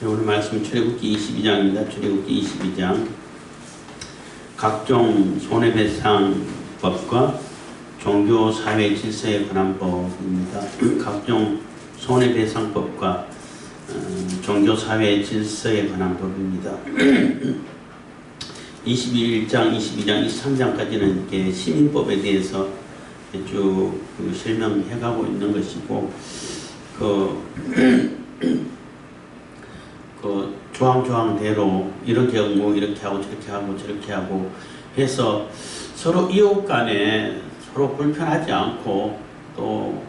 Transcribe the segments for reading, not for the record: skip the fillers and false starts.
오늘 말씀 출애굽기 22장입니다. 출애굽기 22장 각종 손해배상법과 종교 사회 질서에 관한 법입니다. 각종 손해배상법과 종교 사회 질서에 관한 법입니다. 21장, 22장, 23장까지는 이렇게 시민법에 대해서 쭉 설명해가고 있는 것이고, 조항대로 이렇게 하고 이렇게 하고 저렇게 하고 저렇게 하고 해서 서로 이웃 간에 서로 불편하지 않고 또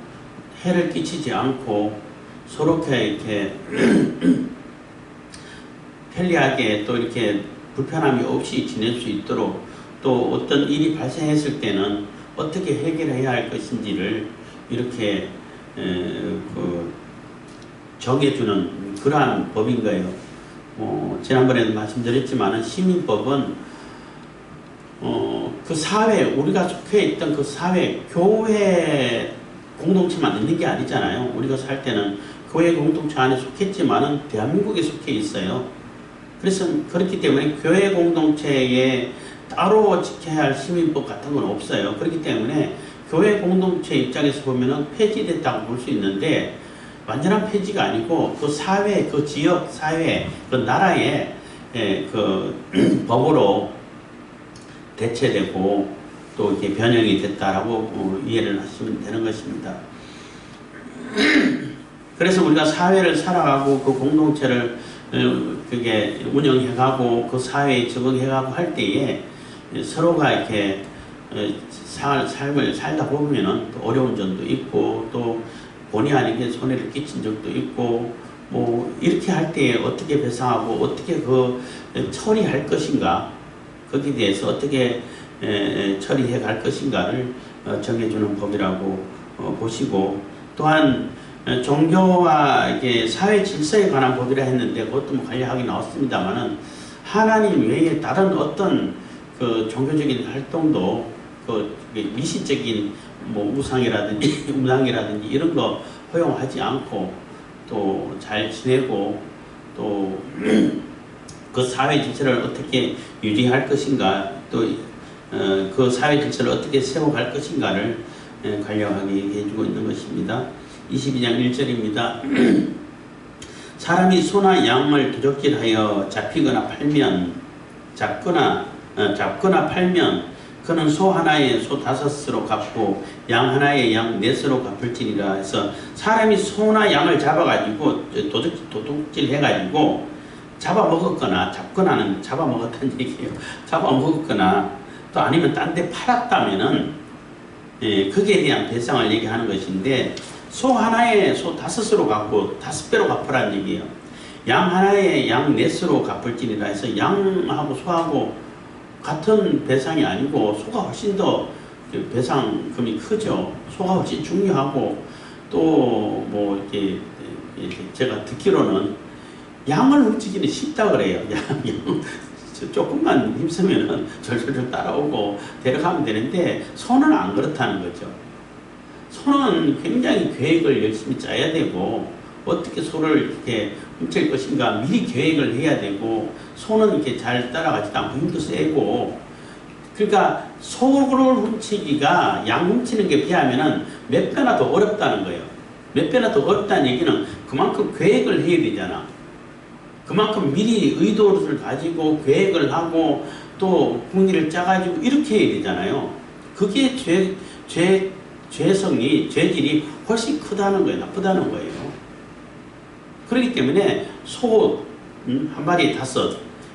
해를 끼치지 않고 서로 이렇게 편리하게 또 이렇게 불편함이 없이 지낼 수 있도록, 또 어떤 일이 발생했을 때는 어떻게 해결해야 할 것인지를 이렇게 정해주는 그러한 법인 거예요. 지난번에도 말씀드렸지만 시민법은 그 사회, 우리가 속해 있던 그 사회, 교회 공동체만 있는 게 아니잖아요. 우리가 살 때는 교회 공동체 안에 속했지만은 대한민국에 속해 있어요. 그래서 그렇기 때문에 교회 공동체에 따로 지켜야 할 시민법 같은 건 없어요. 그렇기 때문에 교회 공동체 입장에서 보면은 폐지됐다고 볼 수 있는데, 완전한 폐지가 아니고 그 사회, 그 지역 사회, 그 나라의 그 법으로 대체되고 또 이렇게 변형이 됐다라고 이해를 하시면 되는 것입니다. 그래서 우리가 사회를 살아가고 그 공동체를 그게 운영해가고 그 사회에 적응해가고 할 때에 서로가 이렇게 삶을 살다 보면은 또 어려운 점도 있고, 또 본의 아니게 손해를 끼친 적도 있고, 뭐 이렇게 할 때 어떻게 배상하고 어떻게 그 처리할 것인가, 거기에 대해서 어떻게 처리해 갈 것인가를 정해주는 법이라고 보시고, 또한 종교와 이게 사회 질서에 관한 법이라 했는데 그것도 뭐 간략하게 나왔습니다만은, 하나님 외에 다른 어떤 그 종교적인 활동도 그 미시적인 뭐 우상이라든지 음랑이라든지 이런 거 허용하지 않고 또 잘 지내고, 또 그 사회 질서를 어떻게 유지할 것인가, 또 그 사회 질서를 어떻게 세워갈 것인가를 간략하게 얘기해주고 있는 것입니다. 22장 1절입니다. 사람이 소나 양을 도적질하여 잡거나 팔면 그는 소 하나에 소 5으로 갚고 양 하나에 양 4으로 갚을지니라. 해서 사람이 소나 양을 잡아가지고 도둑질 해가지고 잡아먹었거나, 잡거나는 잡아먹었다는 얘기예요. 잡아먹었거나 또 아니면 딴 데 팔았다면은 거기에 대한 배상을 얘기하는 것인데, 소 하나에 소 5으로 갚고 5배로 갚으라는 얘기예요. 양 하나에 양 4으로 갚을지니라. 해서 양하고 소하고 같은 배상이 아니고 소가 훨씬 더 배상금이 크죠. 소가 훨씬 중요하고, 또 뭐 이렇게 제가 듣기로는 양을 훔치기는 쉽다 그래요. 양 조금만 힘쓰면은 절절절 따라오고 데려가면 되는데, 소는 안 그렇다는 거죠. 소는 굉장히 계획을 열심히 짜야 되고, 어떻게 소를 이렇게 훔칠 것인가 미리 계획을 해야 되고, 소는 이렇게 잘 따라가지도 않고 힘도 세고, 그러니까 소를 훔치기가 양 훔치는 게 비하면은 몇 배나 더 어렵다는 거예요. 몇 배나 더 어렵다는 얘기는 그만큼 계획을 해야 되잖아. 그만큼 미리 의도를 가지고 계획을 하고 또 궁리를 짜가지고 이렇게 해야 되잖아요. 그게 죄질이 훨씬 크다는 거예요. 나쁘다는 거예요. 그렇기 때문에 소 한 마리 5,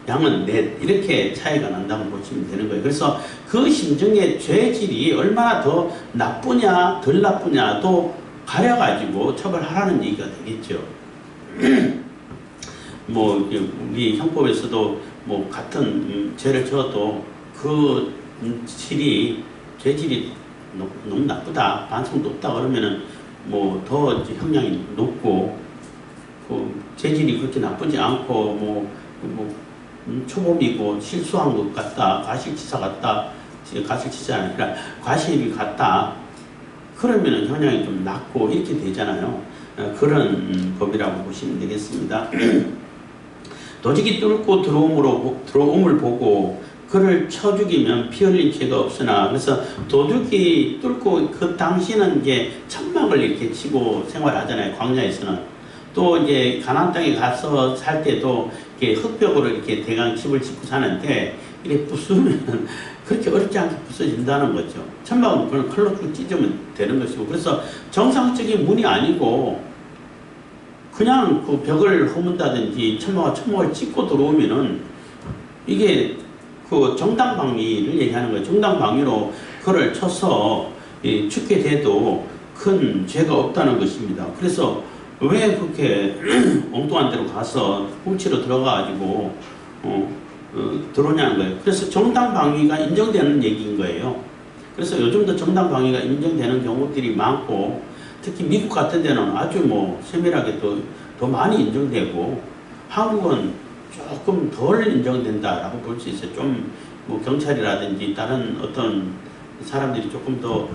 양은 4, 이렇게 차이가 난다고 보시면 되는 거예요. 그래서 그 심정의 죄질이 얼마나 더 나쁘냐 덜 나쁘냐도 가려가지고 처벌하라는 얘기가 되겠죠. 뭐 우리 형법에서도 뭐 같은 죄를 지어도 그 죄질이 너무 나쁘다, 반성 높다 그러면은 뭐 더 형량이 높고, 그 죄질이 그렇게 나쁘지 않고 초범이고 실수한 것 같다, 가실치사 같다, 가실치사 아니라 과실이 같다, 그러면은 형량이 좀 낮고 이렇게 되잖아요. 그런 법이라고 보시면 되겠습니다. 도적이 뚫고 들어옴을 보고 그를 쳐 죽이면 피 흘린 죄가 없으나, 그래서 도둑이 뚫고 그 당시는 이제 천막을 이렇게 치고 생활하잖아요. 광야에서는. 또 이제 가나안 땅에 가서 살 때도 이렇게 흙벽으로 이렇게 대강 집을 짓고 사는데 이렇게 부수면 그렇게 어렵지 않게 부서진다는 거죠. 천막은 그냥 칼로 쭉 찢으면 되는 것이고, 그래서 정상적인 문이 아니고 그냥 그 벽을 허문다든지 천막을 찢고 들어오면은 이게 그 정당방위를 얘기하는 거예요. 정당방위로 그를 쳐서 죽게 돼도 큰 죄가 없다는 것입니다. 그래서 왜 그렇게 엉뚱한 데로 가서 훔치러 들어가가지고 들어오냐는 거예요. 그래서 정당방위가 인정되는 얘기인 거예요. 그래서 요즘도 정당방위가 인정되는 경우들이 많고, 특히 미국 같은 데는 아주 뭐 세밀하게 더 많이 인정되고, 한국은 조금 덜 인정된다라고 볼 수 있어요. 좀 뭐 경찰이라든지 다른 어떤 사람들이 조금 더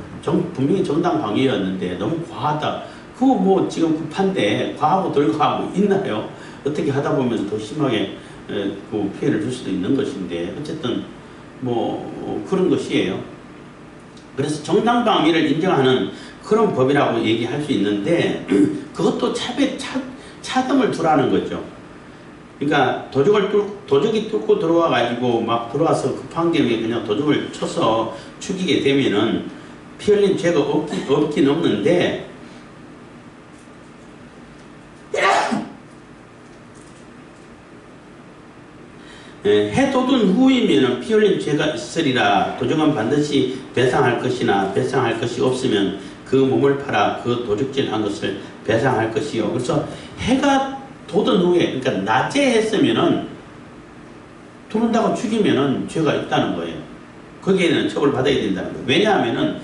분명히 정당 방위였는데 너무 과하다. 그거 뭐 지금 급한데 과하고 덜 과하고 있나요? 어떻게 하다 보면 더 심하게 그 피해를 줄 수도 있는 것인데, 어쨌든 뭐 그런 것이에요. 그래서 정당 방위를 인정하는 그런 법이라고 얘기할 수 있는데, 그것도 차등을 두라는 거죠. 그러니까 도적이 뚫고 들어와 가지고 막 들어와서 급한 경우에 그냥 도적을 쳐서 죽이게 되면은 피 흘린 죄가 없긴 없는데, 해 돋은 후이면은 피 흘린 죄가 있으리라. 도적은 반드시 배상할 것이나 배상할 것이 없으면 그 몸을 팔아 그 도적질한 것을 배상할 것이요. 그래서 해가 돋은 후에, 그러니까 낮에 했으면은 들어온다고 죽이면은 죄가 있다는 거예요. 거기에는 처벌받아야 된다는 거예요. 왜냐하면은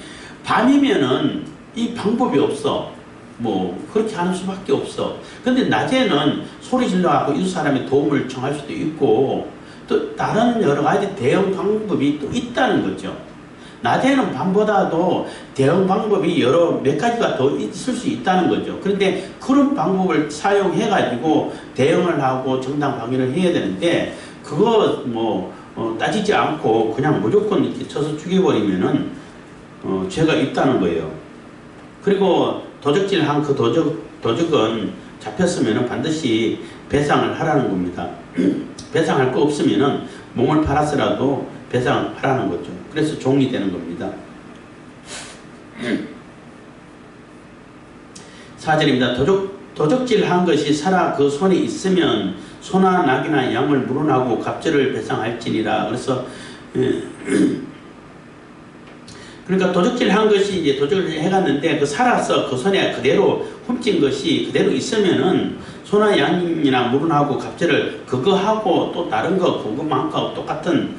밤이면은 이 방법이 없어. 뭐 그렇게 하는 수밖에 없어. 근데 낮에는 소리 질러갖고 이 사람의 도움을 청할 수도 있고, 또 다른 여러 가지 대응 방법이 또 있다는 거죠. 낮에는 밤보다도 대응 방법이 몇 가지가 더 있을 수 있다는 거죠. 그런데 그런 방법을 사용해 가지고 대응을 하고 정당 방위를 해야 되는데, 그거 뭐 따지지 않고 그냥 무조건 이렇게 쳐서 죽여버리면은 죄가 있다는 거예요. 그리고 도적질한 그 도적은 잡혔으면은 반드시 배상을 하라는 겁니다. 배상할 거 없으면은 몸을 팔아서라도 배상하라는 거죠. 그래서 종이 되는 겁니다. 4절입니다. 도적질한 것이 살아 그 손에 있으면 소나 낙이나 양을 물어나고 갑절을 배상할지니라. 그래서 그러니까 도적질한 것이 이제 도적을 해갔는데 그 살아서 그 손에 그대로 훔친 것이 그대로 있으면은 소나 양이나 물어나고 갑절을 그거 하고 또 다른 거 그것만큼 똑같은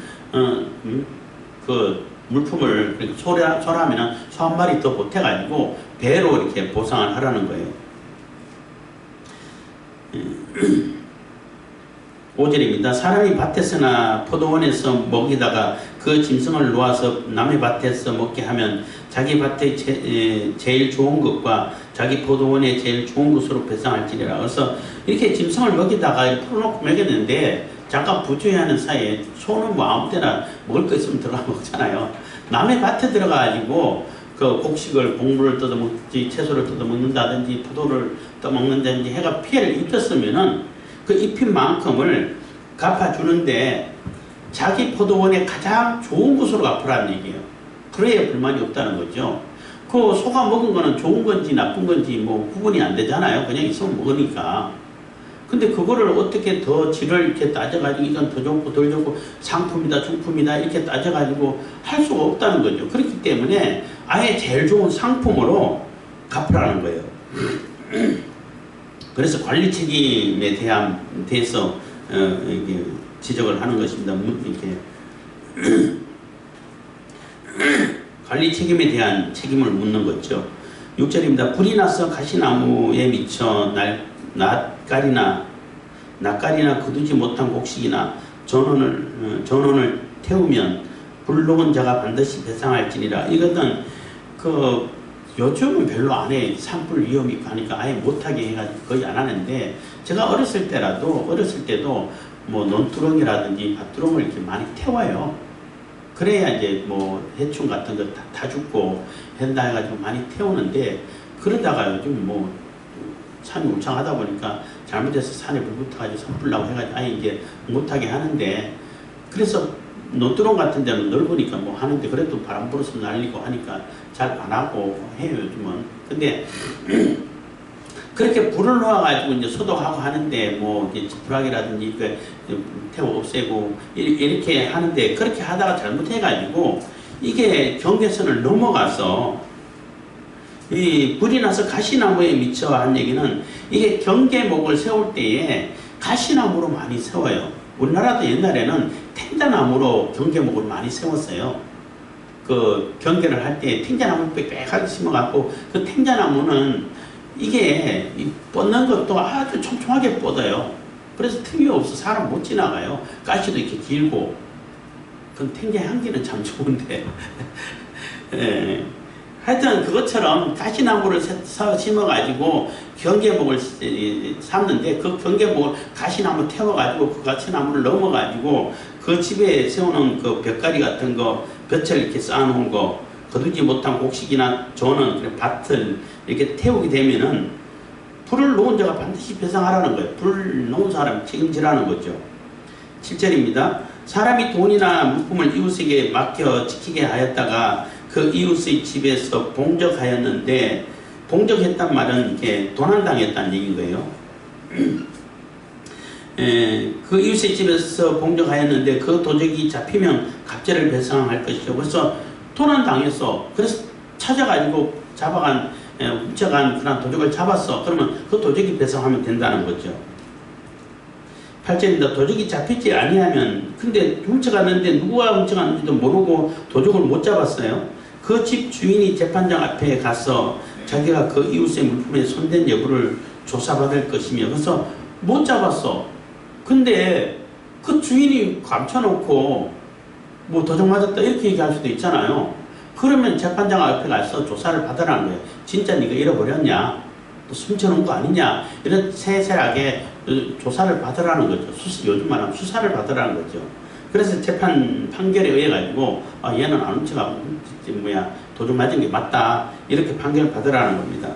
그 물품을, 소라면은 소 한 마리 더 보태가지고 배로 이렇게 보상을 하라는 거예요. 5절입니다. 사람이 밭에서나 포도원에서 먹이다가 그 짐승을 놓아서 남의 밭에서 먹게 하면 자기 밭에 제일 좋은 것과 자기 포도원에 제일 좋은 것으로 배상할지니라. 그래서 이렇게 짐승을 먹이다가 풀어놓고 먹였는데 잠깐 부주의하는 사이에 소는 뭐 아무 때나 먹을 거 있으면 들어가 먹잖아요. 남의 밭에 들어가가지고 그 곡식을, 곡물을 뜯어먹지, 채소를 뜯어먹는다든지 포도를 떠먹는다든지 해가 피해를 입혔으면은 그 입힌 만큼을 갚아주는데 자기 포도원에 가장 좋은 곳으로 갚으라는 얘기예요. 그래야 불만이 없다는 거죠. 그 소가 먹은 거는 좋은 건지 나쁜 건지 뭐 구분이 안 되잖아요. 그냥 있으면 먹으니까. 근데 그거를 어떻게 더 질을 이렇게 따져가지고 이건 더 좋고 덜 좋고 상품이다 중품이다 이렇게 따져가지고 할 수가 없다는 거죠. 그렇기 때문에 아예 제일 좋은 상품으로 갚으라는 거예요. 그래서 관리 책임에 대해서 이게 지적을 하는 것입니다. 이렇게 관리 책임에 대한 책임을 묻는 거죠. 6절입니다. 불이 나서 가시나무에 미쳐 낯가리나 거두지 못한 곡식이나 전원을 태우면 불록은 자가 반드시 배상할지니라. 이것은 요즘은 별로 안 해. 산불 위험이 가니까 아예 못하게 해가지고 거의 안 하는데, 제가 어렸을 때도 뭐 논두렁이라든지 밭두렁을 이렇게 많이 태워요. 그래야 이제 뭐 해충 같은 거 다 죽고 한다 해가지고 많이 태우는데, 그러다가 요즘 뭐 산이 울창하다 보니까 잘못해서 산에 불 붙어가지고 산불 나고 해가지고 아예 이제 못하게 하는데, 그래서 논두렁 같은 데는 넓으니까 뭐 하는데, 그래도 바람 불어서 날리고 하니까 잘 안 하고 해요 요즘은. 근데 그렇게 불을 놓아가지고 이제 소독하고 하는데, 뭐 이제 지푸라기라든지 그 태워 없애고 이렇게 하는데, 그렇게 하다가 잘못해가지고 이게 경계선을 넘어가서 이 불이 나서 가시나무에 미쳐 한 얘기는, 이게 경계목을 세울 때에 가시나무로 많이 세워요. 우리나라도 옛날에는 탱자나무로 경계목을 많이 세웠어요. 그 경계를 할 때 탱자나무 빽빽하게 심어갖고, 그 탱자나무는 이게 뻗는 것도 아주 촘촘하게 뻗어요. 그래서 틈이 없어 사람 못 지나가요. 가시도 이렇게 길고. 그럼 탱자 향기는 참 좋은데. 예. 하여튼 그것처럼 가시나무를 심어가지고 경계목을 삼는데, 그 경계목을 가시나무 태워가지고 그 가시나무를 넘어가지고 그 집에 세우는 그 벽가리 같은 거, 볕을 이렇게 쌓아놓은 거, 거두지 못한 곡식이나 조는 밭을 이렇게 태우게 되면은 불을 놓은 자가 반드시 배상하라는 거예요. 불 놓은 사람이 책임지라는 거죠. 7절입니다. 사람이 돈이나 물품을 이웃에게 맡겨 지키게 하였다가 그 이웃의 집에서 봉적하였는데, 봉적했단 말은 이렇게 도난당했다는 얘기인 거예요. 그 이웃의 집에서 봉적하였는데 그 도적이 잡히면 갑절을 배상할 것이죠. 그래서 도난당했어. 그래서 찾아가지고 훔쳐간 그런 도적을 잡았어. 그러면 그 도적이 배상하면 된다는 거죠. 8절입니다. 도적이 잡히지 아니하면, 근데 훔쳐갔는데 누가 훔쳐갔는지도 모르고 도적을 못 잡았어요. 그 집 주인이 재판장 앞에 가서 자기가 그 이웃의 물품에 손댄 여부를 조사받을 것이며, 그래서 못 잡았어. 근데 그 주인이 감춰놓고 뭐 도적 맞았다 이렇게 얘기할 수도 있잖아요. 그러면 재판장 앞에 가서 조사를 받으라는 거예요. 진짜 네가 잃어버렸냐? 또 숨겨놓은 거 아니냐? 이런 세세하게 조사를 받으라는 거죠. 요즘 말하면 수사를 받으라는 거죠. 그래서 재판 판결에 의해 가지고 얘는 안 훔쳐가고 도둑 맞은 게 맞다, 이렇게 판결을 받으라는 겁니다.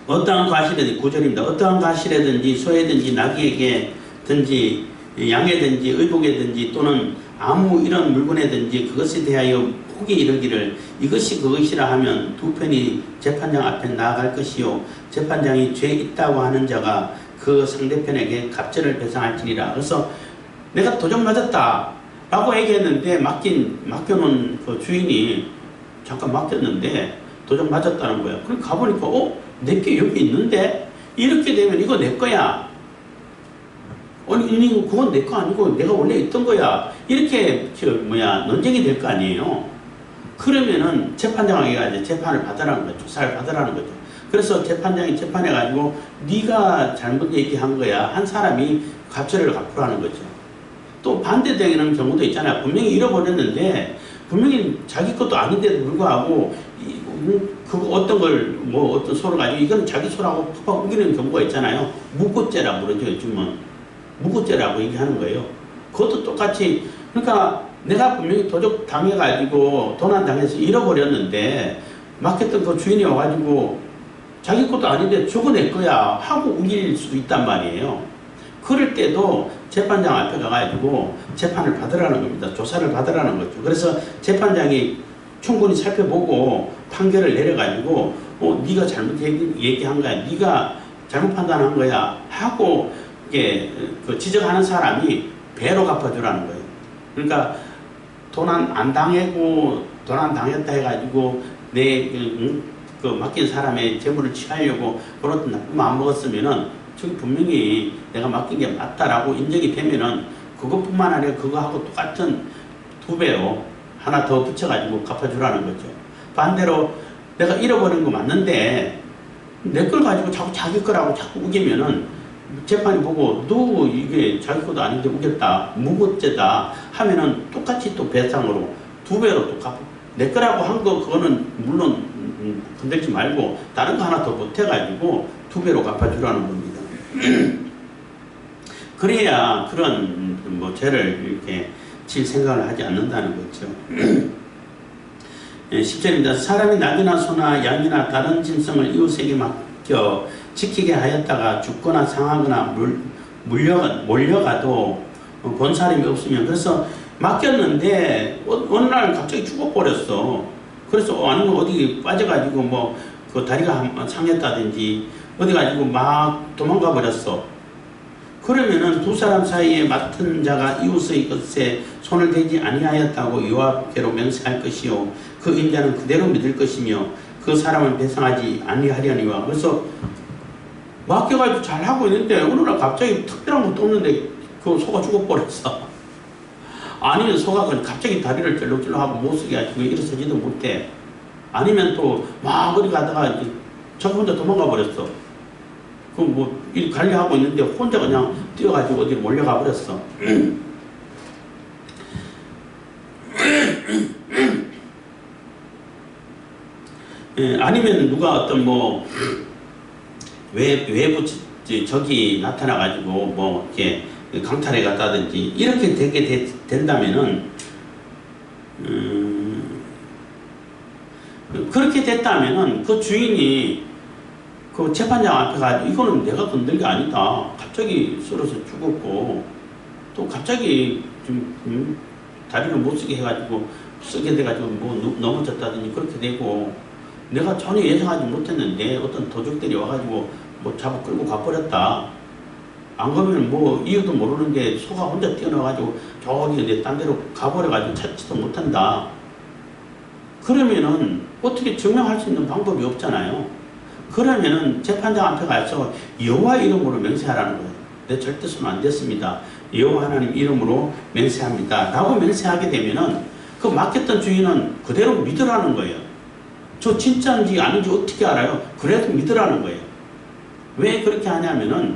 어떠한 과실이든지, 9절입니다. 어떠한 과실이든지 소에든지 나귀에게든지 양에든지 의복에든지 또는 아무 이런 물건에든지 그것에 대하여 혹이 이르기를 이것이 그것이라 하면 두 편이 재판장 앞에 나아갈 것이요 재판장이 죄 있다고 하는 자가 그 상대편에게 갑절을 배상할지니라. 그래서 내가 도적 맞았다 라고 얘기했는데 맡겨놓은 그 주인이 잠깐 맡겼는데 도적 맞았다는 거야. 그럼 가보니까 내게 여기 있는데, 이렇게 되면 이거 내 거야. 아니 그건 내 거 아니고 내가 원래 있던 거야. 이렇게 논쟁이 될 거 아니에요. 그러면은 재판장에게 이제 재판을 받으라는 거죠. 조사를 받으라는 거죠. 그래서 재판장이 재판해가지고 네가 잘못 얘기한 거야 한 사람이 갑절을 갚으라는 거죠. 또 반대되는 경우도 있잖아요. 분명히 잃어버렸는데 분명히 자기 것도 아닌데도 불구하고 어떤 걸 어떤 소를 가지고 이건 자기 소라고 팍팍 우기는 경우가 있잖아요. 무고죄라고 그러죠. 요즘은 무고죄라고 얘기하는 거예요. 그것도 똑같이, 그러니까 내가 분명히 도적 당해가지고 도난당해서 잃어버렸는데 맡겼던 그 주인이 와가지고 자기 것도 아닌데 저거 내 거야 하고 우길 수도 있단 말이에요. 그럴 때도 재판장 앞에 가가지고 재판을 받으라는 겁니다. 조사를 받으라는 거죠. 그래서 재판장이 충분히 살펴보고 판결을 내려가지고 네가 잘못 얘기한 거야, 네가 잘못 판단한 거야 하고 이게 그 지적하는 사람이 배로 갚아주라는 거예요. 그러니까 도난 안 당하고 도난 당했다 해가지고 그 맡긴 사람의 재물을 취하려고 그런 나쁜 마음 먹었으면은 저기 분명히 내가 맡긴 게 맞다라고 인정이 되면은 그것뿐만 아니라 그거하고 똑같은 2배로 하나 더 붙여가지고 갚아주라는 거죠. 반대로 내가 잃어버린 거 맞는데 내 걸 가지고 자꾸 자기 거라고 자꾸 우기면은 재판이 보고 너 이게 자기 것도 아닌데 우겼다, 무고죄다 하면은 똑같이 또 배상으로 2배로 또 갚고, 내 거라고 한 거 그거는 물론 건들지 말고 다른 거 하나 더 보태가지고 2배로 갚아주라는 겁니다. 그래야 그런 뭐 죄를 이렇게 질 생각을 하지 않는다는 거죠. 10절입니다. 사람이 낙이나 소나 양이나 다른 짐승을 이웃에게 맡겨 지키게 하였다가 죽거나 상하거나 몰려가도 본 사람이 없으면, 그래서 맡겼는데 어느 날 갑자기 죽어버렸어. 그래서 아니면 어디 빠져가지고 뭐 그 다리가 상했다든지 어디 가지고 막 도망가 버렸어. 그러면은 두 사람 사이에 맡은 자가 이웃의 것에 손을 대지 아니하였다고 여호와께로 맹세할 것이요 그 인자는 그대로 믿을 것이며 그 사람은 배상하지 아니하려니와. 그래서 맡겨가지고 잘 하고 있는데 어느 날 갑자기 특별한 것도 없는데 그 소가 죽어버렸어. 아니면 소가 갑자기 다리를 쩔룩쩔룩하고 못쓰게 하고 일어서지도 못해. 아니면 또 막 어디 가다가 저 혼자 도망가 버렸어. 그 뭐 일 관리하고 있는데 혼자 그냥 뛰어가지고 어디로 몰려가 버렸어. 아니면 누가 어떤 뭐 외부 적이 나타나가지고 뭐 이렇게 강탈해 갔다든지 이렇게 되게 된다면은 그렇게 됐다면은 그 주인이 그 재판장 앞에 가서 이거는 내가 건든 게 아니다. 갑자기 쓰러서 죽었고 또 갑자기 좀 다리를 못 쓰게 해가지고 쓰게 돼가지고 뭐 넘어졌다든지 그렇게 되고 내가 전혀 예상하지 못했는데 어떤 도적들이 와가지고 뭐 잡아 끌고 가버렸다. 안 그러면 뭐 이유도 모르는데 소가 혼자 뛰어나가지고 저기 어디 딴 데로 가버려가지고 찾지도 못한다. 그러면은 어떻게 증명할 수 있는 방법이 없잖아요. 그러면은 재판장 앞에 가서 여호와 이름으로 맹세하라는 거예요. 내 절대 손 안 댔습니다. 여호와 하나님 이름으로 맹세합니다. 라고 맹세하게 되면은 그 맡겼던 주인은 그대로 믿으라는 거예요. 저 진짜인지 아닌지 어떻게 알아요? 그래도 믿으라는 거예요. 왜 그렇게 하냐면은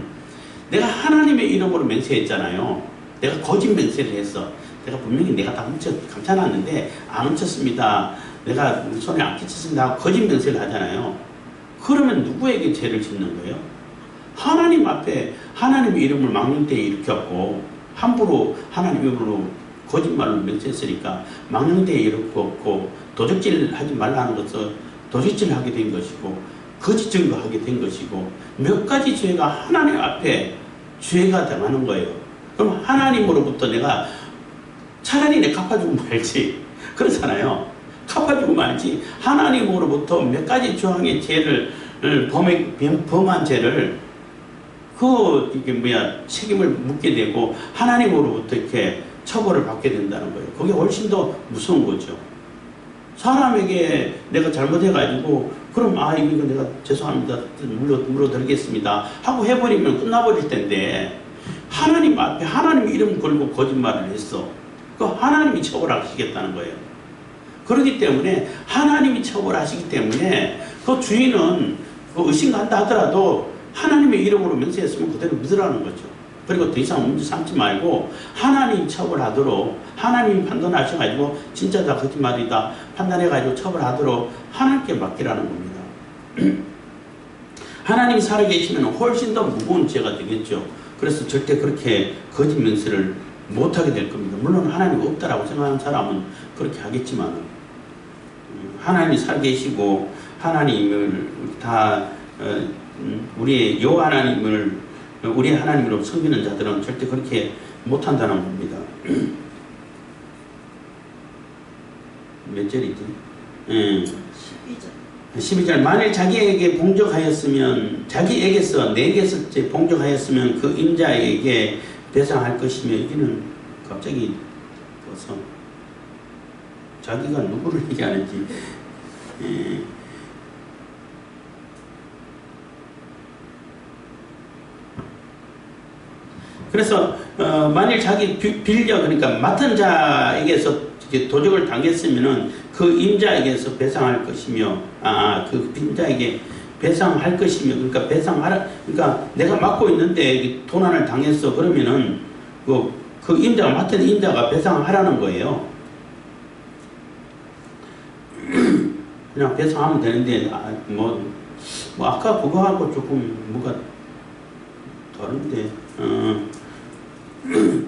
내가 하나님의 이름으로 맹세했잖아요. 내가 거짓 맹세를 했어. 내가 분명히 내가 다 감춰놨는데 안 훔쳤습니다. 내가 손에 안 끼쳤습니다. 거짓 맹세를 하잖아요. 그러면 누구에게 죄를 짓는 거예요? 하나님 앞에 하나님의 이름을 망령되이 일으켰고 함부로 하나님 이름으로 거짓말로 맹세했으니까 망령되이 일으켰고 도적질하지 말라는 것은 도적질하게 된 것이고 거짓 증거하게 된 것이고 몇 가지 죄가 하나님 앞에 죄가 당하는 거예요. 그럼 하나님으로부터 내가 차라리 내 갚아주고 말지 그렇잖아요. 갚아주고 말지 하나님으로부터 몇 가지 조항의 죄를 범한 죄를 이게 책임을 묻게 되고 하나님으로부터 이렇게 처벌을 받게 된다는 거예요. 그게 훨씬 더 무서운 거죠. 사람에게 내가 잘못해가지고 그럼 이거 내가 죄송합니다. 물어드리겠습니다. 하고 해버리면 끝나버릴 텐데 하나님 앞에 하나님 이름 걸고 거짓말을 했어. 그 하나님이 처벌하시겠다는 거예요. 그렇기 때문에 하나님이 처벌하시기 때문에 그 주인은 그 의심간다 하더라도 하나님의 이름으로 맹세했으면 그대로 믿으라는 거죠. 그리고 더 이상 문제 삼지 말고 하나님 처벌하도록 하나님 판단하셔가지고 진짜다 거짓말이다 판단해가지고 처벌하도록 하나님께 맡기라는 겁니다. 하나님이 살아계시면 훨씬 더 무거운 죄가 되겠죠. 그래서 절대 그렇게 거짓 맹세를 못하게 될 겁니다. 물론 하나님이 없다라고 생각하는 사람은 그렇게 하겠지만 하나님이 살아계시고 하나님을 다 우리의 여호와 하나님을 우리 하나님으로 섬기는 자들은 절대 그렇게 못한다는 겁니다. 몇 절이지? 12절. 만일 자기에게 봉적하였으면 자기에게서 내게서 봉적하였으면 그 임자에게 배상할 것이며 여기는 갑자기 벌써 자기가 누구를 얘기하는지 그래서 만일 자기 빌려 그러니까 맡은 자에게서 도적을 당했으면은 그 임자에게서 배상할 것이며 그 빈자에게 배상할 것이며 그러니까 배상하라 그러니까 내가 맡고 있는데 도난을 당했어 그러면은 그 임자가 맡은 임자가 배상하라는 거예요. 그냥 배상하면 되는데 뭐 아까 그거하고 조금 뭐가 그런데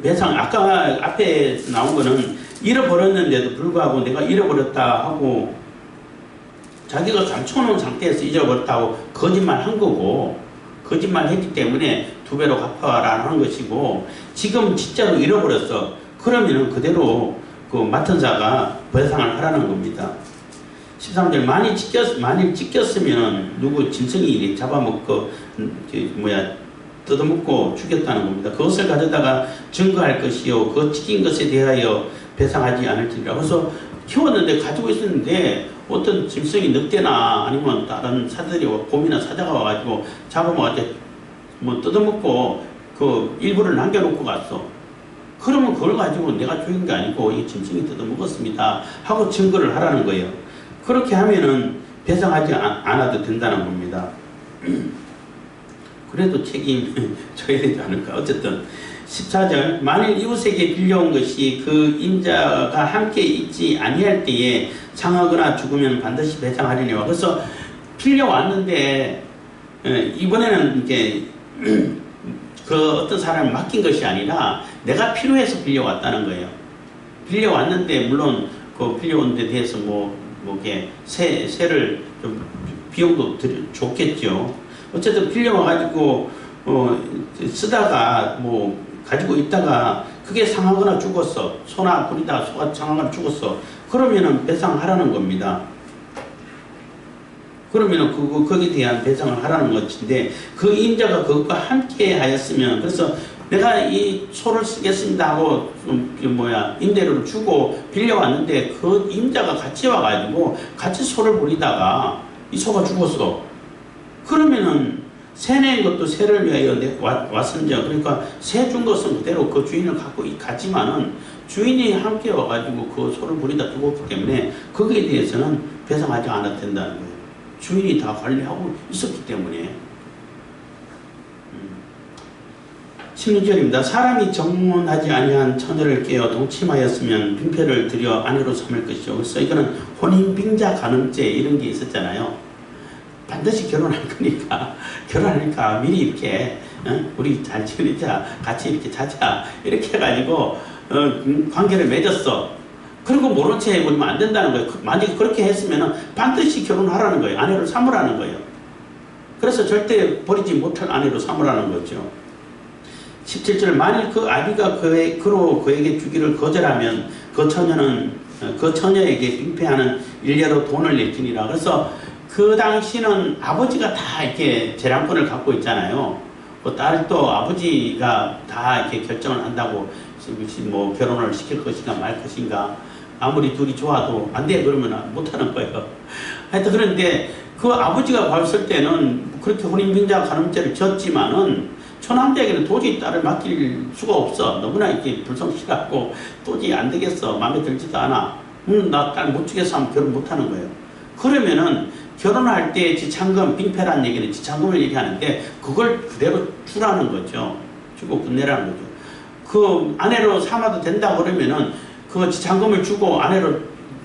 배상 아까 앞에 나온 거는 잃어버렸는데도 불구하고 내가 잃어버렸다 하고 자기가 감춰놓은 상태에서 잊어버렸다고 거짓말 한 거고 거짓말 했기 때문에 2배로 갚아라는 것이고 지금 진짜로 잃어버렸어. 그러면은 그대로 그 맡은 자가 배상을 하라는 겁니다. 13절 만일 찢겼으면 누구 짐승이 잡아먹고 뜯어먹고 죽였다는 겁니다. 그것을 가져다가 증거할 것이요 그 찢긴 것에 대하여 배상하지 않을지니라. 그래서 키웠는데 가지고 있었는데 어떤 짐승이 늑대나 아니면 다른 사들이 곰이나 사자가 와가지고 잡아먹어가지고 뭐 뜯어먹고 그 일부를 남겨놓고 갔어. 그러면 그걸 가지고 내가 죽인 게 아니고 이 짐승이 뜯어먹었습니다 하고 증거를 하라는 거예요. 그렇게 하면은 배상하지 않아도 된다는 겁니다. 그래도 책임 져야 되지 않을까. 어쨌든 14절 만일 이웃에게 빌려온 것이 그 임자가 함께 있지 아니할 때에 상하거나 죽으면 반드시 배상하리니와. 그래서 빌려왔는데 이번에는 이제 그 어떤 사람을 맡긴 것이 아니라 내가 필요해서 빌려왔다는 거예요. 빌려왔는데 물론 그 빌려온 데 대해서 이렇게 세를 좀 비용도 줬겠죠. 어쨌든 빌려와가지고 쓰다가 가지고 있다가 그게 상하거나 죽었어. 소나 불이다 소가 상하거나 죽었어. 그러면은 배상하라는 겁니다. 그러면은 거기에 대한 배상을 하라는 것인데 그 임자가 그것과 함께 하였으면 그래서 내가 이 소를 쓰겠습니다 하고 임대료를 주고 빌려왔는데 그 임자가 같이 와가지고 같이 소를 부리다가 이 소가 죽었어. 그러면은 새 낸 것도 새를 위하여 왔은지 그러니까 새 준 것은 그대로 그 주인을 갖고 가지만은 주인이 함께 와가지고 그 소를 부리다 죽었기 때문에 거기에 대해서는 배상하지 않아도 된다는 거예요. 주인이 다 관리하고 있었기 때문에. 16절입니다. 사람이 정혼하지 아니한 처녀를 깨어 동침하였으면 빙패를 들여 아내로 삼을 것이죠. 그래서 이거는 혼인빙자 간음죄 이런 게 있었잖아요. 반드시 결혼할 거니까 미리 이렇게 우리 잘 지내자 같이 이렇게 자자 이렇게 해가지고 관계를 맺었어. 그리고 모른 채 해버리면 안 된다는 거예요. 만약에 그렇게 했으면 반드시 결혼하라는 거예요. 아내를 삼으라는 거예요. 그래서 절대 버리지 못할 아내로 삼으라는 거죠. 17절 만일 그 아비가 그로 그에게 주기를 거절하면 그 처녀는 그 처녀에게 빙패하는 일례로 돈을 낼지니라. 그래서 그 당시는 아버지가 다 이렇게 재량권을 갖고 있잖아요. 그 딸도 아버지가 다 이렇게 결정을 한다고 결혼을 시킬 것인가 말 것인가 아무리 둘이 좋아도 안 돼 그러면 못 하는 거예요. 하여튼 그런데 그 아버지가 봤을 때는 그렇게 혼인빙자 간음죄를 졌지만은 처남자에게는 도저히 딸을 맡길 수가 없어. 너무나 이렇게 불성실하고 도저히 안 되겠어. 마음에 들지도 않아. 나 딸 못 주겠어 하면 결혼 못 하는 거예요. 그러면은 결혼할 때 지참금, 빙패라는 얘기는 지참금을 얘기하는데 그걸 그대로 주라는 거죠. 주고 끝내라는 거죠. 그 아내로 삼아도 된다 그러면은 그 지참금을 주고 아내로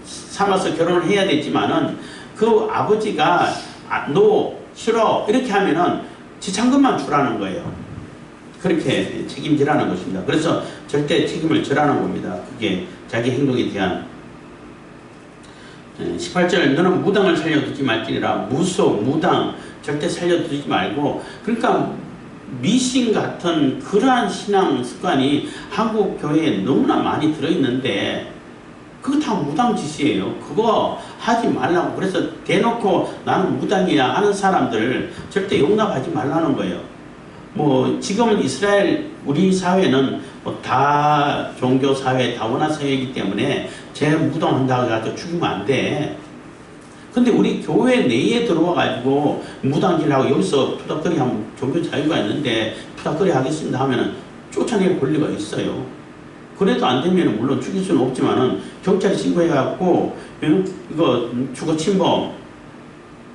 삼아서 결혼을 해야 되지만은 그 아버지가 노, 싫어 이렇게 하면은 지참금만 주라는 거예요. 그렇게 책임지라는 것입니다. 그래서 절대 책임을 져라는 겁니다. 그게 자기 행동에 대한 18절 너는 무당을 살려두지 말지니라. 무당 절대 살려두지 말고 그러니까 미신 같은 그러한 신앙 습관이 한국 교회에 너무나 많이 들어있는데 그거 다 무당 짓이에요. 그거 하지 말라고. 그래서 대놓고 나는 무당이야 하는 사람들 절대 용납하지 말라는 거예요. 지금은 이스라엘 우리 사회는 다 종교 사회 다원화 사회이기 때문에 제 무당한다고 해가지고 죽이면 안 돼. 근데 우리 교회 내에 들어와 가지고 무당질하고 여기서 투닥거리 하면 종교 자유가 있는데 투닥거리 하겠습니다 하면은 쫓아낼 권리가 있어요. 그래도 안 되면 물론 죽일 수는 없지만은 경찰에 신고해갖고 이거 주거 침범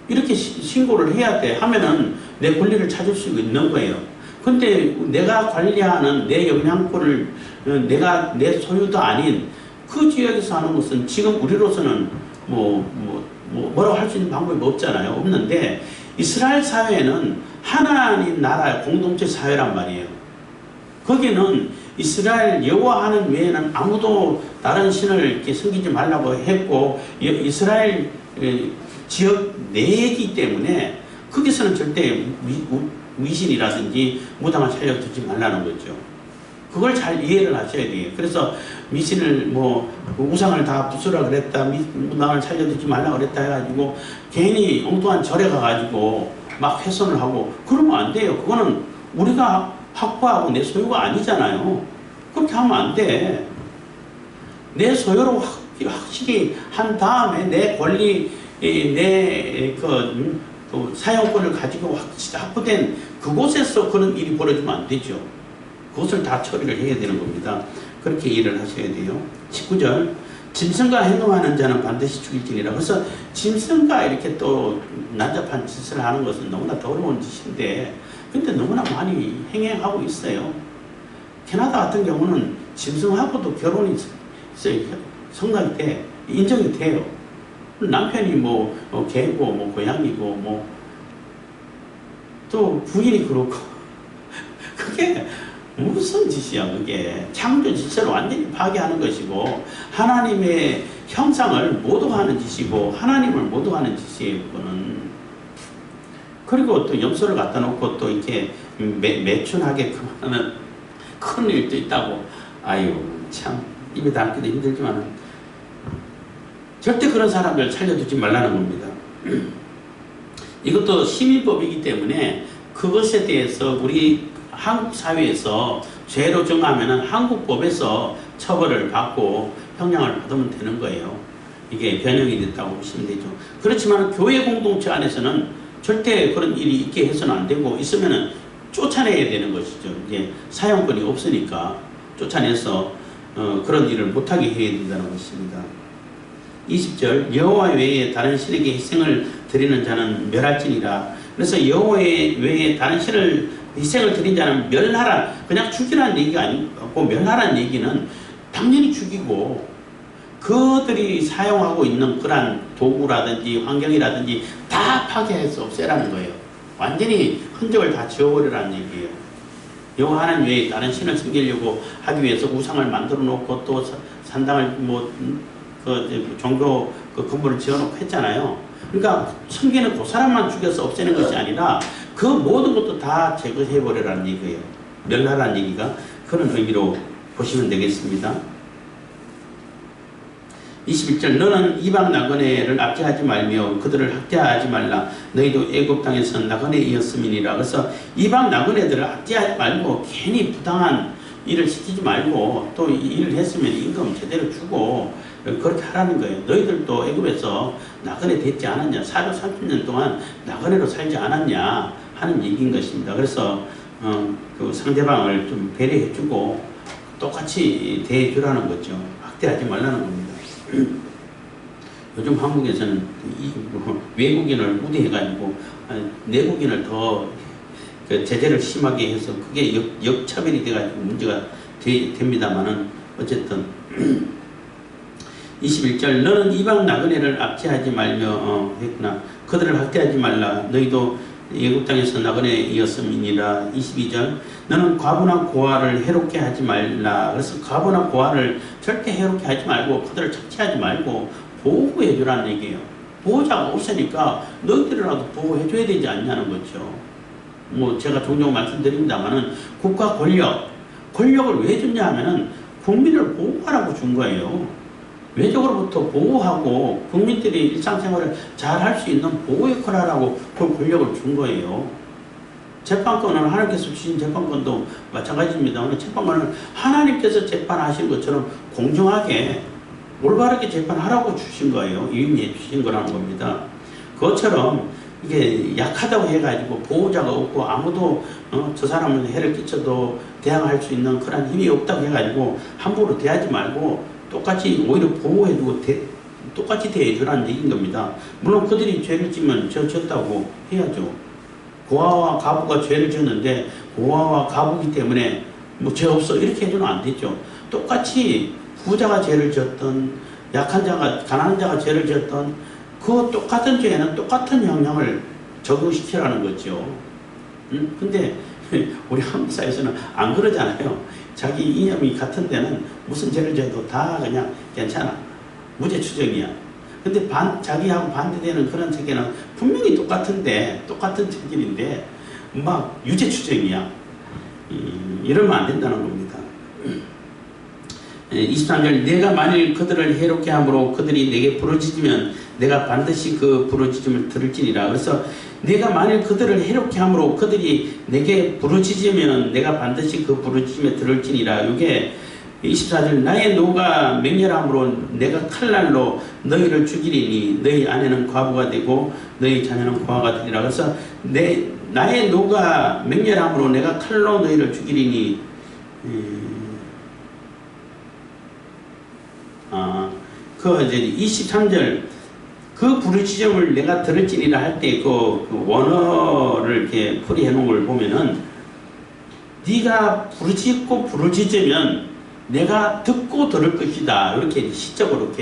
이렇게 신고를 해야 돼. 하면은 내 권리를 찾을 수 있는 거예요. 근데 내가 관리하는 내 영향권을 내가 내 소유도 아닌 그 지역에서 하는 것은 지금 우리로서는 뭐라고 할 수 있는 방법이 없잖아요. 없는데 이스라엘 사회는 하나님 나라 공동체 사회란 말이에요. 거기는 이스라엘 여호와 하는 외에는 아무도 다른 신을 이렇게 섬기지 말라고 했고, 이스라엘 지역 내이기 때문에 거기서는 절대 미신이라든지 무당을 살려두지 말라는 거죠. 그걸 잘 이해를 하셔야 돼요. 그래서 미신을 우상을 다 부수라 그랬다, 무당을 살려두지 말라 그랬다 해가지고 괜히 엉뚱한 절에 가가지고 막 훼손을 하고 그러면 안 돼요. 그거는 우리가 확보하고 내 소유가 아니잖아요. 그렇게 하면 안 돼. 내 소유로 확실히 한 다음에 내 권리, 사용권을 가지고 확보된 그곳에서 그런 일이 벌어지면 안 되죠. 그것을 다 처리를 해야 되는 겁니다. 그렇게 일을 하셔야 돼요. 19절, 짐승과 행동하는 자는 반드시 죽일지니라. 그래서 짐승과 이렇게 또 난잡한 짓을 하는 것은 너무나 더러운 짓인데, 근데 너무나 많이 행행하고 있어요. 캐나다 같은 경우는 짐승하고도 결혼이 성립이 돼, 인정이 돼요. 남편이 개고 고양이고 또 부인이 그렇고 그게 무슨 짓이야. 그게 창조 질서를 완전히 파괴하는 것이고 하나님의 형상을 모독하는 짓이고 하나님을 모독하는 짓이에요. 그거는. 그리고 또 염소를 갖다 놓고 또 이렇게 매춘하게 하는 큰 일도 있다고. 아유, 참 입에 담기도 힘들지만 절대 그런 사람들 살려두지 말라는 겁니다. 이것도 시민법이기 때문에 그것에 대해서 우리 한국 사회에서 죄로 정하면은 한국법에서 처벌을 받고 형량을 받으면 되는 거예요. 이게 변형이 됐다고 보시면 되죠. 그렇지만 교회 공동체 안에서는 절대 그런 일이 있게 해서는 안 되고, 있으면은 쫓아내야 되는 것이죠. 이제 사용권이 없으니까 쫓아내서 그런 일을 못하게 해야 된다는 것입니다. 20절, 여호와 외에 다른 신에게 희생을 드리는 자는 멸할지니라. 그래서 여호와 외에 다른 신을 희생을 드린 자는 멸하라. 그냥 죽이라는 얘기가 아니고, 멸하라는 얘기는 당연히 죽이고 그들이 사용하고 있는 그러한 도구라든지 환경이라든지 다 파괴해서 없애라는 거예요. 완전히 흔적을 다 지워버리라는 얘기예요. 여호와 하나님 외에 다른 신을 섬기려고 하기 위해서 우상을 만들어 놓고 또 산당을 종교 건물을 지어놓고 했잖아요. 그러니까 섬기는 그 사람만 죽여서 없애는 것이 아니라 그 모든 것도 다 제거해버리라는 얘기예요. 멸하라는 얘기가 그런 의미로 보시면 되겠습니다. 21절, 너는 이방 나그네를 압제하지 말며 그들을 학대하지 말라. 너희도 애굽 땅에서 나그네이었음이니라. 그래서 이방 나그네들을 압제하지 말고 괜히 부당한 일을 시키지 말고, 또 일을 했으면 임금 제대로 주고 그렇게 하라는 거예요. 너희들도 애굽에서 나그네 됐지 않았냐, 430년 동안 나그네로 살지 않았냐 하는 얘기인 것입니다. 그래서 그 상대방을 좀 배려해주고 똑같이 대해주라는 거죠. 학대하지 말라는 겁니다. 요즘 한국에서는 외국인을 우대해가지고 내국인을 더 제재를 심하게 해서 그게 역차별이 돼가지고 문제가 됩니다만은 어쨌든 21절, 너는 이방 나그네를 압제하지 말며 했구나. 그들을 학대하지 말라. 너희도 애굽 땅에서 나그네이었음이니라. 22절, 너는 과부나 고아를 해롭게 하지 말라. 그래서 과부나 고아를 절대 해롭게 하지 말고 그들을 착취하지 말고 보호해 주라는 얘기예요. 보호자가 없으니까 너희들이라도 보호해 줘야 되지 않냐는 거죠. 제가 종종 말씀드립니다만은 국가 권력을 왜 줬냐 하면은 국민을 보호하라고 준 거예요. 외적으로부터 보호하고 국민들이 일상생활을 잘 할 수 있는 보호 역할을 하라고 그 권력을 준 거예요. 재판권은 하나님께서 주신 재판권도 마찬가지입니다. 재판권은 하나님께서 재판하신 것처럼 공정하게 올바르게 재판하라고 주신 거예요. 위임해 주신 거라는 겁니다. 그것처럼 이게 약하다고 해가지고 보호자가 없고 아무도 저 사람은 해를 끼쳐도 대항할 수 있는 그런 힘이 없다고 해가지고 함부로 대하지 말고 똑같이 오히려 보호해주고 똑같이 대해주라는 얘기인 겁니다. 물론 그들이 죄를 지면 졌다고 해야죠. 고아와 가부가 죄를 지었는데 고아와 가부기 때문에 죄 없어 이렇게 해주면 안 되죠. 똑같이 부자가 죄를 지었던 약한 자가 가난한 자가 죄를 지었던 그 똑같은 죄에는 똑같은 형량을 적용시키라는 거죠. 근데 우리 한국 사회에서는 안 그러잖아요. 자기 이념이 같은 데는 무슨 죄를 져도 다 그냥 괜찮아. 무죄 추정이야. 근데 자기하고 반대되는 그런 세계는 분명히 똑같은데, 똑같은 책임인데, 막 유죄 추정이야. 이러면 안 된다는 겁니다. 23절, 내가 만일 그들을 해롭게 함으로 그들이 내게 부르짖으면 내가 반드시 그 부르짖음을 들을지니라. 그래서 내가 만일 그들을 해롭게 함으로 그들이 내게 부르짖으면 내가 반드시 그 부르짖음에 들을지니라. 이게 24절, 나의 노가 맹렬함으로 내가 칼날로 너희를 죽이리니 너희 아내는 과부가 되고 너희 자녀는 고아가 되리라. 그래서 나의 노가 맹렬함으로 내가 칼로 너희를 죽이리니 이제 23절, 그 부르짖음을 내가 들을지니라 할 때 그 원어를 이렇게 풀이해 놓은 걸 보면은 네가 부르짖으면 내가 듣고 들을 것이다. 이렇게 시적으로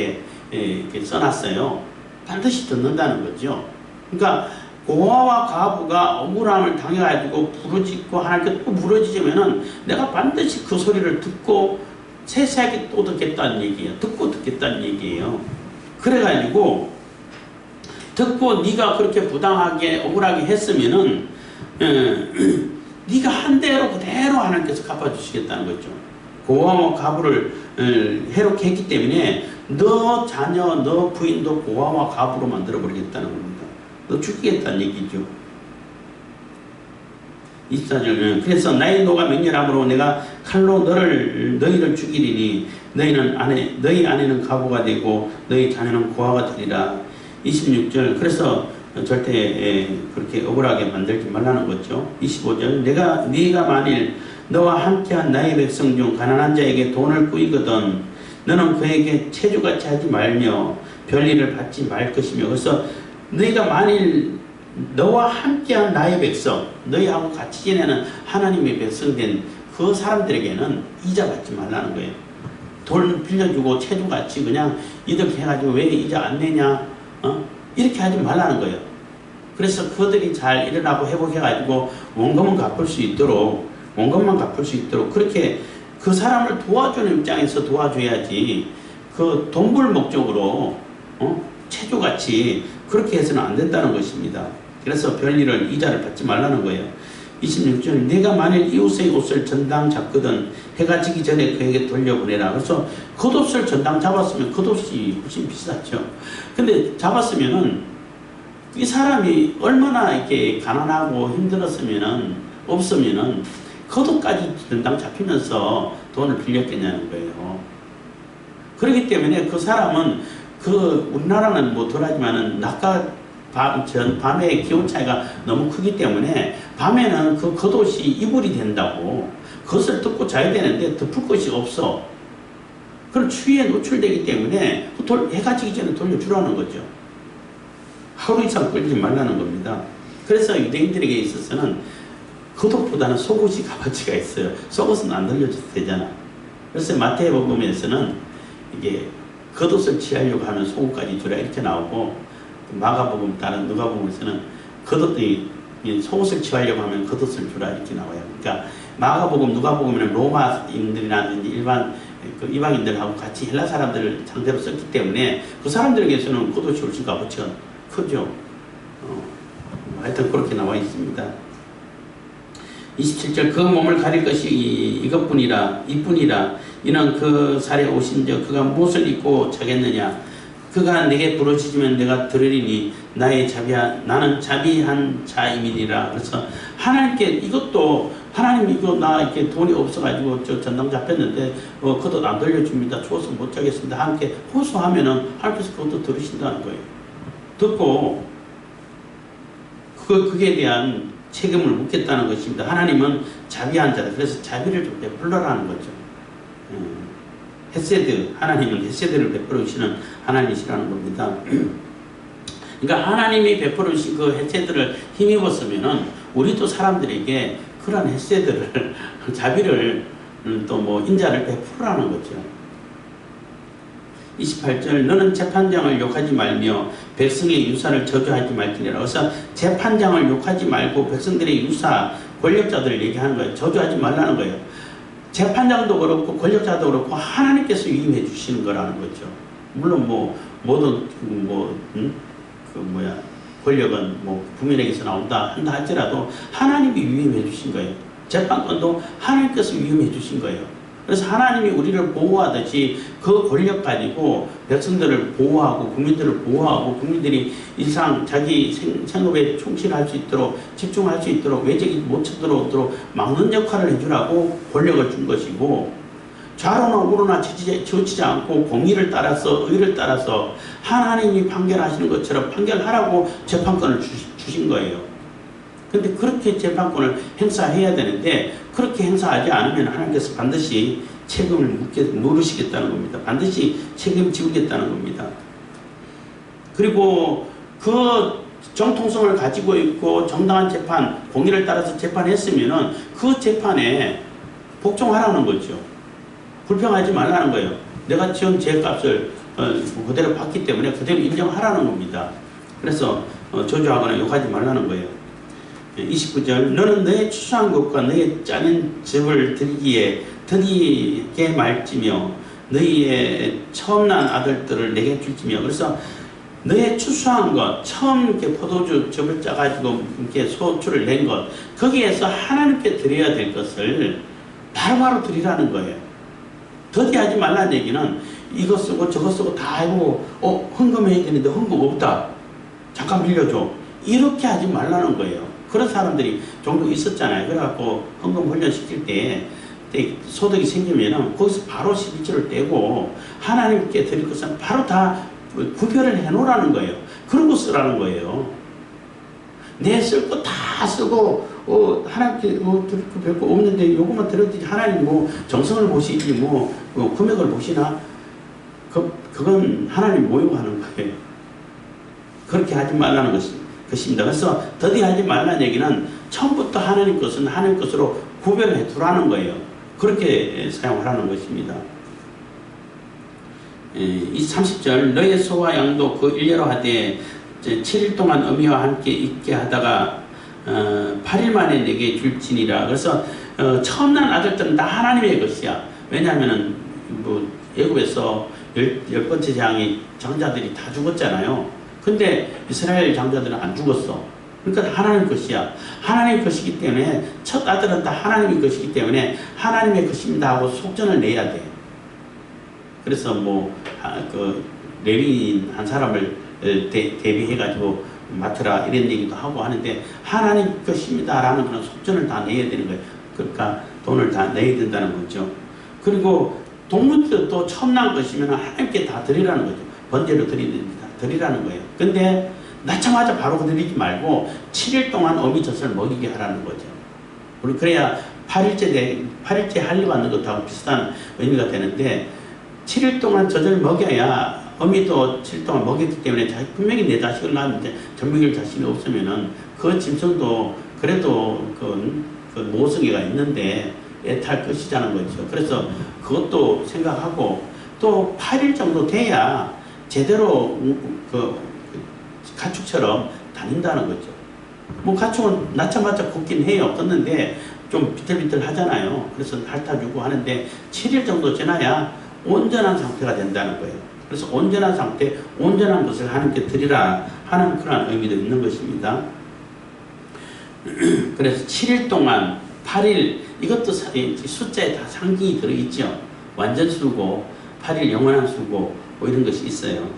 이렇게 써놨어요. 반드시 듣는다는 거죠. 그러니까 고아와 과부가 억울함을 당해가지고 부르짖고 하나님께 또 부르짖으면은 내가 반드시 그 소리를 듣고 세세하게 또 듣겠다는 얘기예요. 듣고 듣겠다는 얘기예요. 그래가지고 듣고 네가 그렇게 부당하게 억울하게 했으면은 네가 한 대로 그대로 하나님께서 갚아주시겠다는 거죠. 고아와 과부를 해롭게 했기 때문에 너 자녀, 너 부인도 고아와 과부로 만들어버리겠다는 겁니다. 너 죽이겠다는 얘기죠. 24절은 그래서 나의 노가 맹렬함으로 내가 칼로 너희를 죽이리니 너희 아내는 과부가 되고 너희 자녀는 고아가 되리라. 26절, 그래서 절대 그렇게 억울하게 만들지 말라는 거죠. 25절, 네가 만일 너와 함께한 나의 백성 중 가난한 자에게 돈을 꾸이거든 너는 그에게 체주같이 하지 말며 별일을 받지 말 것이며. 그래서 너희가 만일 너와 함께한 나의 백성, 너희하고 같이 지내는 하나님의 백성된 그 사람들에게는 이자 받지 말라는 거예요. 돈 빌려주고 체주같이 그냥 이렇게 해가지고 왜 이자 안 내냐, 이렇게 하지 말라는 거예요. 그래서 그들이 잘 일어나고 회복해가지고 원금은 갚을 수 있도록, 원금만 갚을 수 있도록 그렇게 그 사람을 도와주는 입장에서 도와줘야지, 그 돈벌 목적으로 체주같이 그렇게 해서는 안 된다는 것입니다. 그래서 별일을 이자를 받지 말라는 거예요. 26절, 네가 만일 이웃의 옷을 전당 잡거든 해가 지기 전에 그에게 돌려보내라. 그래서 겉옷을 전당 잡았으면 겉옷이 훨씬 비싸죠. 근데 잡았으면은 이 사람이 얼마나 이렇게 가난하고 힘들었으면은, 없으면은 겉옷까지 전당 잡히면서 돈을 빌렸겠냐는 거예요. 그렇기 때문에 그 사람은 우리나라는 뭐 덜하지만은 낮과 밤의 기온 차이가 너무 크기 때문에 밤에는 그 겉옷이 이불이 된다고, 겉을 덮고 자야 되는데 덮을 것이 없어. 그럼 추위에 노출되기 때문에 해가 지기 전에 돌려주라는 거죠. 하루 이상 끌지 말라는 겁니다. 그래서 유대인들에게 있어서는 겉옷보다는 속옷이 값어치가 있어요. 속옷은 안 돌려줘도 되잖아. 그래서 마태복음에서는 이게 겉옷을 취하려고 하면 속옷까지 주라 이렇게 나오고, 마가복음 다른 누가복음에서는 겉옷이 속옷을 취하려고 하면 겉옷을 주라 이렇게 나와요. 그러니까 마가복음, 누가복음에는 로마인들이라든지 일반 이방인들하고 같이 헬라 사람들을 상대로 썼기 때문에 그 사람들에게서는 겉옷이 훨씬 값어치가 크죠. 하여튼 그렇게 나와 있습니다. 27절, 그 몸을 가릴 것이 이것뿐이라, 이뿐이라. 이는 그 살에 오신 저 그가 무엇을 입고 자겠느냐. 그가 내게 부르짖으면 내가 들으리니 나는 자비한 자임이니라. 그래서 하나님께 이것도, 하나님 이거 나 이렇게 돈이 없어가지고 저 전당 잡혔는데 그것도 안 돌려줍니다. 추워서 못 자겠습니다. 함께 호소하면은 하나님께서 그것도 들으신다는 거예요. 듣고 그게 대한 책임을 묻겠다는 것입니다. 하나님은 자비한 자다. 그래서 자비를 좀 베풀라는 거죠. 헤세드, 하나님은 헤세드를 베풀어 주시는 하나님이시라는 겁니다. 그러니까 하나님이 베풀어 주신 그 헤세드를 힘입었으면은 우리도 사람들에게 그런 헤세드를, 자비를 또 뭐 인자를 베풀라는 거죠. 28절 너는 재판장을 욕하지 말며 백성의 유사를 저주하지 말지니라. 그래서 재판장을 욕하지 말고 백성들의 유사 권력자들을 얘기하는 거예요. 저주하지 말라는 거예요. 재판장도 그렇고 권력자도 그렇고 하나님께서 위임해 주시는 거라는 거죠. 물론 뭐 모든 권력은 뭐 국민에게서 나온다 한다 할지라도 하나님이 위임해 주신 거예요. 재판권도 하나님께서 위임해 주신 거예요. 그래서 하나님이 우리를 보호하듯이 그 권력 가지고 백성들을 보호하고 국민들을 보호하고 국민들이 일상 자기 생업에 충실할 수 있도록 집중할 수 있도록 외적이 못 쳐들어오도록 막는 역할을 해주라고 권력을 준 것이고, 좌로나 우로나 치우치지 않고 공의를 따라서 의를 따라서 하나님이 판결하시는 것처럼 판결하라고 재판권을 주신 거예요. 근데 그렇게 재판권을 행사해야 되는데 그렇게 행사하지 않으면 하나님께서 반드시 책임을 물으시겠다는 겁니다. 반드시 책임지우겠다는 겁니다. 그리고 그 정통성을 가지고 있고 정당한 재판, 공의를 따라서 재판했으면은 그 재판에 복종하라는 거죠. 불평하지 말라는 거예요. 내가 지은 죄값을 그대로 받기 때문에 그대로 인정하라는 겁니다. 그래서 저주하거나 욕하지 말라는 거예요. 29절 너는 너의 추수한 것과 너의 짜낸 즙을 드리게 말지며 너희의 처음 난 아들들을 내게 줄지며. 그래서 너의 추수한 것, 처음 이렇게 포도주 즙을 짜가지고 이렇게 소출을 낸 것, 거기에서 하나님께 드려야 될 것을 바로바로 드리라는 거예요. 더디하지 말라는 얘기는 이거 쓰고 저거 쓰고 다 하고 헌금해야 되는데 헌금 없다, 잠깐 빌려줘, 이렇게 하지 말라는 거예요. 그런 사람들이 종종 있었잖아요. 그래갖고 헌금 훈련시킬 때 소득이 생기면은 거기서 바로 11조를 떼고 하나님께 드릴 것은 바로 다 구별을 해놓으라는 거예요. 그런 거 쓰라는 거예요. 내 쓸 거 다 쓰고 하나님께 드릴 거 별거 없는데 요것만 드렸지 하나님 뭐 정성을 보시지 뭐 금액을 보시나? 그건 하나님 모욕하는 거예요. 그렇게 하지 말라는 것입니다. 그래서 더디하지 말라는 얘기는 처음부터 하나님 것은 하나님 것으로 구별해 두라는 거예요. 그렇게 사용하라는 것입니다. 이 30절 너의 소와 양도 그 일례로 하되 7일 동안 어미와 함께 있게 하다가 8일 만에 내게 줄지니라. 그래서 처음 난 아들들은 다 하나님의 것이야. 왜냐하면 뭐 애굽에서 열 번째 장이 장자들이 다 죽었잖아요. 근데 이스라엘 장자들은 안 죽었어. 그러니까 하나님 것이야. 하나님의 것이기 때문에 첫 아들은 다 하나님의 것이기 때문에 하나님의 것입니다 하고 속전을 내야 돼. 그래서 뭐 레위인 한 사람을 대비해가지고 맡으라 이런 얘기도 하고 하는데 하나님 것입니다 라는 그런 속전을 다 내야 되는 거예요. 그러니까 돈을 다 내야 된다는 거죠. 그리고 동물들도 처음 난 것이면 하나님께 다 드리라는 거죠. 번제로 드리라는 거예요. 근데 낳자마자 바로 드리지 말고 7일 동안 어미 젖을 먹이게 하라는 거죠. 그래야 8일째 할려받는 것하고 비슷한 의미가 되는데 7일 동안 젖을 먹여야 어미도 7일 동안 먹였기 때문에 분명히 내 자식을 낳았는데 젖먹일 자신이 없으면은 그 짐승도 그래도 그 모성애가 있는데 애탈 것이라는 거죠. 그래서 그것도 생각하고 또 8일 정도 돼야 제대로 가축처럼 다닌다는 거죠. 뭐 가축은 낳자마자 걷긴 해요. 걷는데 좀 비틀비틀 하잖아요. 그래서 핥아주고 하는데 7일 정도 지나야 온전한 상태가 된다는 거예요. 그래서 온전한 상태, 온전한 것을 하나님께 드리라 하는 그런 의미도 있는 것입니다. 그래서 7일 동안 8일, 이것도 숫자에 다 상징이 들어있죠. 완전 수고, 8일 영원한 수고, 뭐 이런 것이 있어요.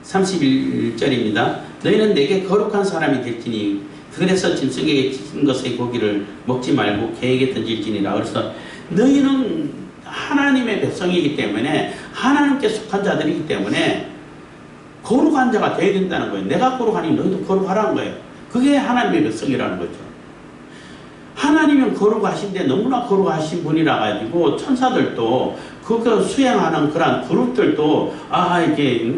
31절입니다. 너희는 내게 거룩한 사람이 될지니 그래서 짐승에게 찢은 것의 고기를 먹지 말고 개에게 던질지니라. 그래서 너희는 하나님의 백성이기 때문에 하나님께 속한 자들이기 때문에 거룩한 자가 되어야 된다는 거예요. 내가 거룩하니 너희도 거룩하라는 거예요. 그게 하나님의 백성이라는 거죠. 하나님은 거룩하신데 너무나 거룩하신 분이라 가지고 천사들도 그거 수행하는 그런 그룹들도 이게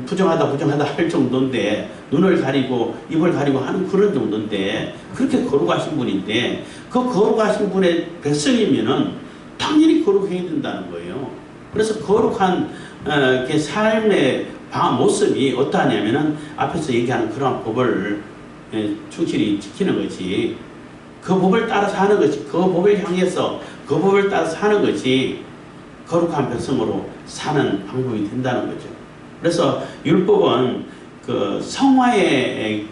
부정하다 할 정도인데 눈을 가리고 입을 가리고 하는 그런 정도인데 그렇게 거룩하신 분인데 그 거룩하신 분의 백성이면은 당연히 거룩해야 된다는 거예요. 그래서 거룩한 그 삶의 모습이 어떠하냐면은 앞에서 얘기하는 그러한 법을 충실히 지키는 것이, 그 법을 따라서 하는 것이, 그 법을 향해서 그 법을 따라서 하는 것이 거룩한 백성으로 사는 방법이 된다는 거죠. 그래서 율법은 그 성화의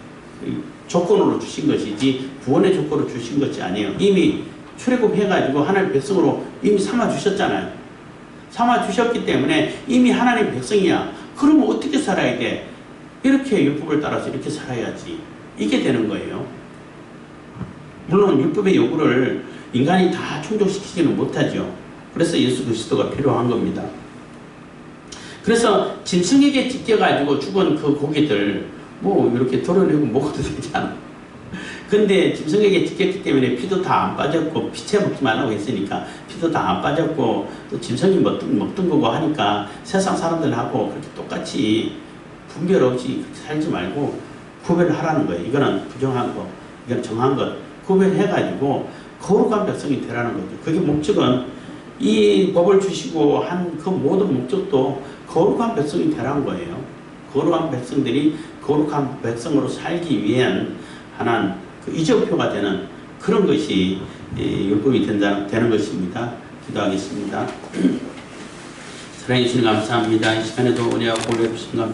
조건으로 주신 것이지 구원의 조건으로 주신 것이 아니에요. 이미 출애굽해가지고 하나님 백성으로 이미 삼아 주셨잖아요. 삼아 주셨기 때문에 이미 하나님 백성이야. 그러면 어떻게 살아야 돼? 이렇게 율법을 따라서 이렇게 살아야지. 이게 되는 거예요. 물론 율법의 요구를 인간이 다 충족시키지는 못하죠. 그래서 예수 그리스도가 필요한 겁니다. 그래서 짐승에게 찢겨가지고 죽은 그 고기들 뭐 이렇게 덜어내고 먹어도 되잖아. 근데 짐승에게 찢겼기 때문에 피도 다 안 빠졌고, 피채 먹지 말라고 했으니까 피도 다 안 빠졌고, 또 짐승이 먹던 거고 하니까 세상 사람들하고 그렇게 똑같이 분별 없이 그렇게 살지 말고 구별을 하라는 거예요. 이거는 부정한 거, 이건 정한 것, 구별해가지고 거룩한 백성이 되라는 거죠. 그게 목적은 이 법을 주시고 한 그 모든 목적도 거룩한 백성이 되라는 거예요. 거룩한 백성들이 거룩한 백성으로 살기 위한 하나는 그 이적표가 되는 그런 것이 율법이 되는 것입니다. 기도하겠습니다. 사랑해 주시는 감사합니다. 이 시간에도 은혜와 보호해 주신 것